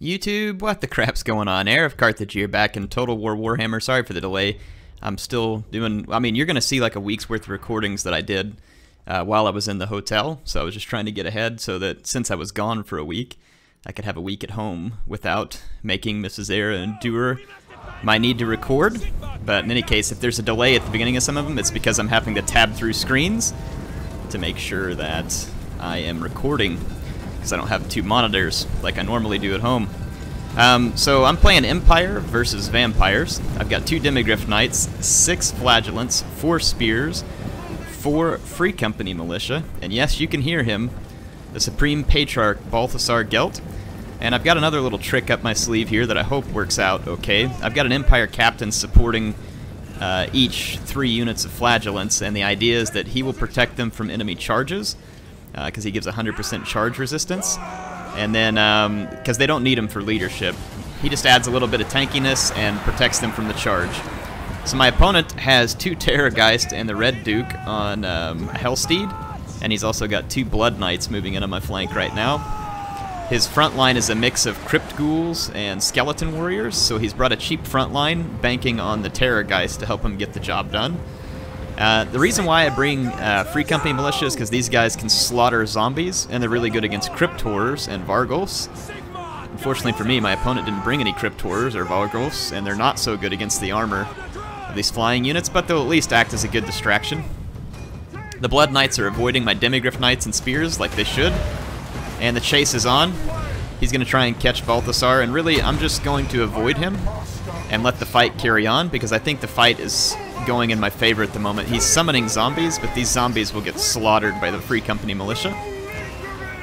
YouTube, what the crap's going on? HeirofCarthage here, back in Total War Warhammer. Sorry for the delay. I'm still doing, you're going to see like a week's worth of recordings that I did while I was in the hotel. So I was just trying to get ahead so that since I was gone for a week, I could have a week at home without making Mrs. Era endure my need to record. But in any case, if there's a delay at the beginning of some of them, it's because I'm having to tab through screens to make sure that I am recording, because I don't have two monitors like I normally do at home. So I'm playing Empire versus Vampires. I've got 2 Demigryph Knights, 6 Flagellants, 4 Spears, 4 Free Company Militia, and yes, you can hear him, the Supreme Patriarch Balthasar Gelt. And I've got another little trick up my sleeve here that I hope works out okay. I've got an Empire Captain supporting each 3 units of Flagellants, and the idea is that he will protect them from enemy charges, because he gives 100% charge resistance. And then, because they don't need him for leadership, he just adds a little bit of tankiness and protects them from the charge. So my opponent has 2 terrorgheist and the Red Duke on Hellsteed, and he's also got 2 Blood Knights moving in on my flank right now. His front line is a mix of Crypt Ghouls and Skeleton Warriors, so he's brought a cheap front line, banking on the terrorgheist to help him get the job done. The reason why I bring Free Company Militia is because these guys can slaughter zombies, and they're really good against Crypt Horrors and Vargulfs. Unfortunately for me, my opponent didn't bring any Crypt Horrors or Vargulfs, and they're not so good against the armor of these flying units, but they'll at least act as a good distraction. The Blood Knights are avoiding my Demigryph Knights and Spears like they should, and the chase is on. He's going to try and catch Balthasar, and really I'm just going to avoid him and let the fight carry on, because I think the fight is going in my favor at the moment. He's summoning zombies, but these zombies will get slaughtered by the Free Company Militia.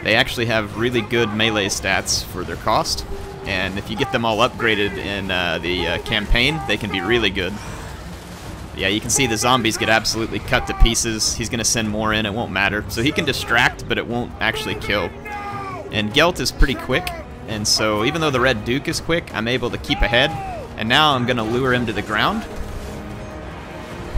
They actually have really good melee stats for their cost, and if you get them all upgraded in the campaign, they can be really good. Yeah, you can see the zombies get absolutely cut to pieces. He's going to send more in, it won't matter. So he can distract, but it won't actually kill. And Gelt is pretty quick, and so even though the Red Duke is quick, I'm able to keep ahead. And now I'm going to lure him to the ground.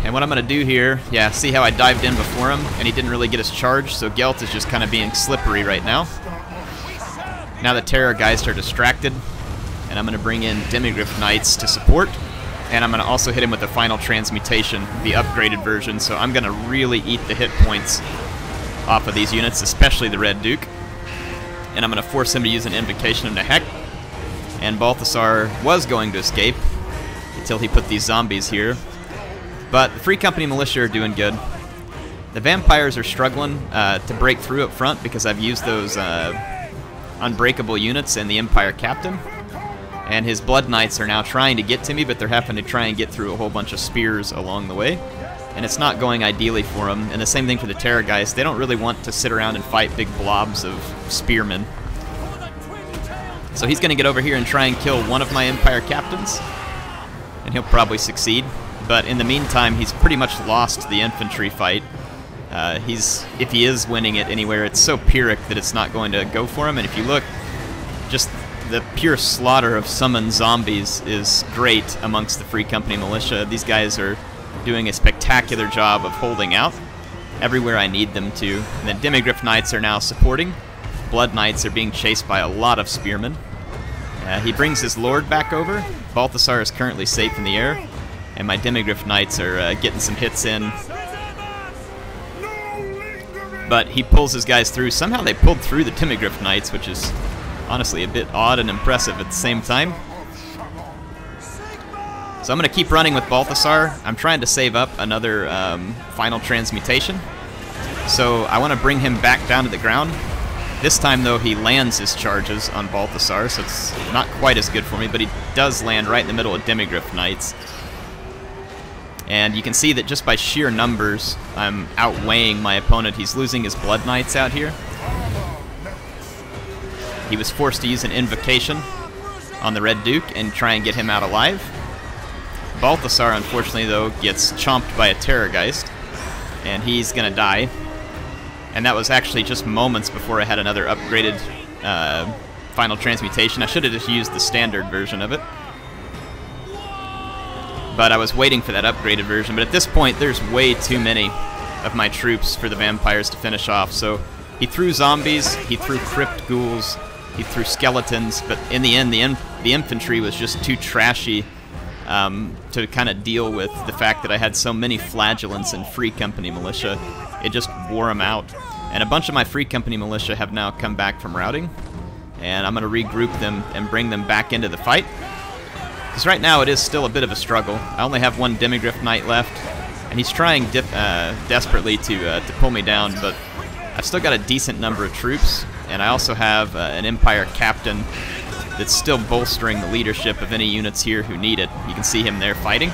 And what I'm going to do here, yeah, see how I dived in before him, and he didn't really get his charge, so Gelt is just kind of being slippery right now. Now the terrorgheist are distracted, and I'm going to bring in Demigryph Knights to support. And I'm going to also hit him with the final transmutation, the upgraded version, so I'm going to really eat the hit points off of these units, especially the Red Duke. And I'm going to force him to use an Invocation of Nehek. And Balthasar was going to escape until he put these zombies here. But the Free Company Militia are doing good. The Vampires are struggling to break through up front because I've used those unbreakable units and the Empire Captain. And his Blood Knights are now trying to get to me, but they're having to try and get through a whole bunch of spears along the way. And it's not going ideally for them. And the same thing for the Terrorgeist. They don't really want to sit around and fight big blobs of spearmen. So he's going to get over here and try and kill one of my Empire Captains. And he'll probably succeed. But in the meantime, he's pretty much lost the infantry fight. If he is winning it anywhere, it's so Pyrrhic that it's not going to go for him. And if you look, just the pure slaughter of summoned zombies is great amongst the Free Company Militia. These guys are doing a spectacular job of holding out everywhere I need them to. And then Demigryph Knights are now supporting. Blood Knights are being chased by a lot of spearmen. He brings his Lord back over. Balthasar is currently safe in the air. And my Demigryph Knights are getting some hits in. But he pulls his guys through. Somehow they pulled through the Demigryph Knights, which is honestly a bit odd and impressive at the same time. So I'm going to keep running with Balthasar. I'm trying to save up another final transmutation. So I want to bring him back down to the ground. This time, though, he lands his charges on Balthasar, so it's not quite as good for me, but he does land right in the middle of Demigryph Knights. And you can see that just by sheer numbers, I'm outweighing my opponent. He's losing his Blood Knights out here. He was forced to use an Invocation on the Red Duke and try and get him out alive. Balthasar, unfortunately, though, gets chomped by a Terrorgeist, and he's going to die. And that was actually just moments before I had another upgraded final transmutation. I should have just used the standard version of it. But I was waiting for that upgraded version. But at this point, there's way too many of my troops for the Vampires to finish off. So he threw zombies, he threw Crypt Ghouls, He threw skeletons, but in the end, the infantry was just too trashy to kind of deal with the fact that I had so many flagellants and Free Company militia. It just wore them out. And a bunch of my Free Company militia have now come back from routing, and I'm going to regroup them and bring them back into the fight. Because right now it is still a bit of a struggle. I only have one Demigryph Knight left, and he's trying desperately to pull me down, but I've still got a decent number of troops, and I also have an Empire Captain that's still bolstering the leadership of any units here who need it. You can see him there fighting.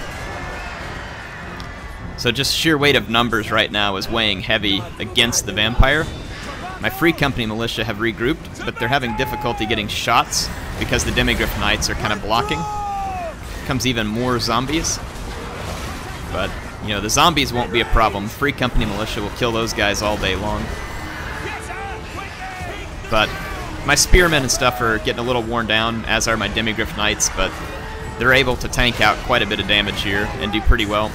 So just sheer weight of numbers right now is weighing heavy against the Vampire. My Free Company militia have regrouped, but they're having difficulty getting shots because the Demigryph Knights are kind of blocking. Comes even more zombies. But, you know, the zombies won't be a problem. Free Company militia will kill those guys all day long. But my spearmen and stuff are getting a little worn down, as are my Demigryph Knights, but they're able to tank out quite a bit of damage here and do pretty well.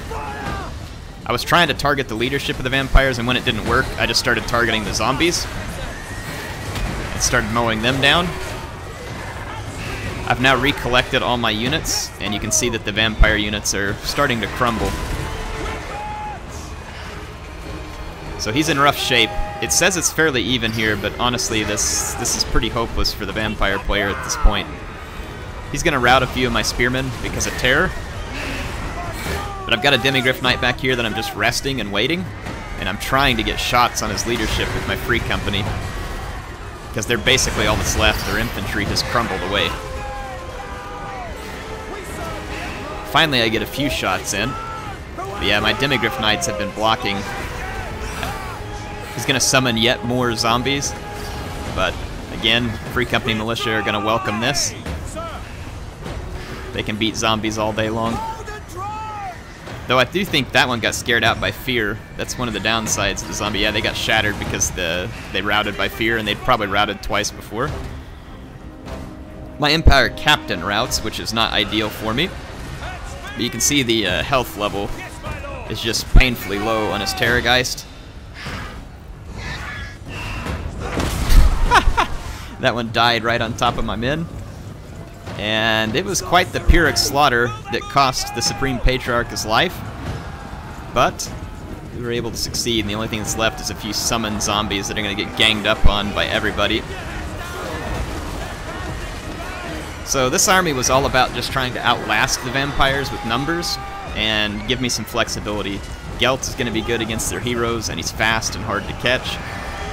I was trying to target the leadership of the vampires, and when it didn't work, I just started targeting the zombies and started mowing them down. I've now recollected all my units, and you can see that the vampire units are starting to crumble. So he's in rough shape. It says it's fairly even here, but honestly, this is pretty hopeless for the vampire player at this point. He's going to rout a few of my spearmen because of terror. But I've got a Demigryph Knight back here that I'm just resting and waiting, and I'm trying to get shots on his leadership with my Free Company, because they're basically all that's left. Their infantry has crumbled away. Finally, I get a few shots in. But yeah, my Demigryph Knights have been blocking. He's going to summon yet more zombies, but again, Free Company militia are going to welcome this. They can beat zombies all day long. Though I do think that one got scared out by fear. That's one of the downsides of the zombie. Yeah, they got shattered because they routed by fear, and they'd probably routed twice before. My Empire Captain routes, which is not ideal for me. But you can see the health level is just painfully low on his terrorgheist. That one died right on top of my men. And it was quite the Pyrrhic slaughter that cost the Supreme Patriarch his life. But we were able to succeed, and the only thing that's left is a few summoned zombies that are going to get ganged up on by everybody. So this army was all about just trying to outlast the vampires with numbers and give me some flexibility. Gelt is going to be good against their heroes, and he's fast and hard to catch.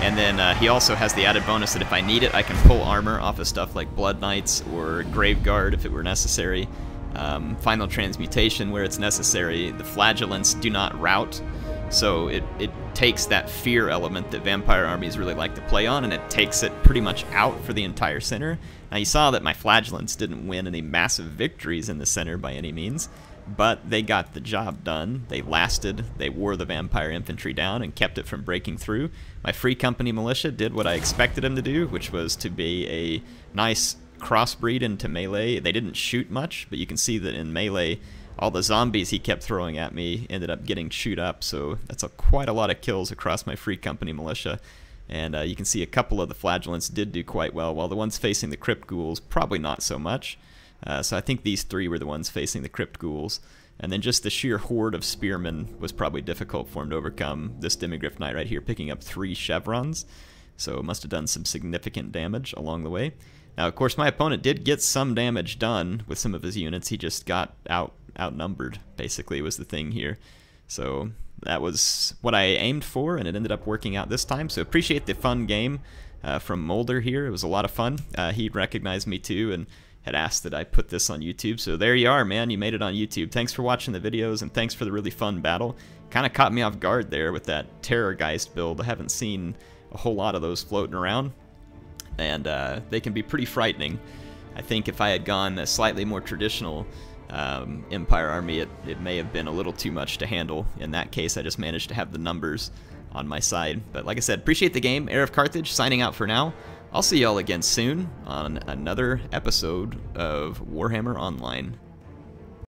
And then he also has the added bonus that if I need it, I can pull armor off of stuff like Blood Knights or Graveguard if it were necessary. Final Transmutation where it's necessary. The Flagellants do not rout, so it takes that fear element that vampire armies really like to play on, and it takes it pretty much out for the entire center. Now you saw that my Flagellants didn't win any massive victories in the center by any means, but they got the job done. They lasted, they wore the vampire infantry down and kept it from breaking through. My Free Company militia did what I expected them to do, which was to be a nice crossbreed into melee. They didn't shoot much, but you can see that in melee, all the zombies he kept throwing at me ended up getting chewed up, so that's quite a lot of kills across my Free Company militia. And you can see a couple of the Flagellants did do quite well, while the ones facing the Crypt Ghouls, probably not so much. So I think these three were the ones facing the Crypt Ghouls. And then just the sheer horde of spearmen was probably difficult for him to overcome. This Demigryph Knight right here picking up 3 chevrons, so it must have done some significant damage along the way. Now, of course, my opponent did get some damage done with some of his units. He just got outnumbered, basically, was the thing here. So that was what I aimed for, and it ended up working out this time. So appreciate the fun game from Mulder here. It was a lot of fun. He recognized me too, and had asked that I put this on YouTube. So there you are, man. You made it on YouTube. Thanks for watching the videos, and thanks for the really fun battle. Kind of caught me off guard there with that terrorgheist build. I haven't seen a whole lot of those floating around, and they can be pretty frightening. I think if I had gone a slightly more traditional Empire army, it may have been a little too much to handle. In that case, I just managed to have the numbers on my side. But like I said, appreciate the game. HeirofCarthage signing out for now. I'll see y'all again soon on another episode of Warhammer Online.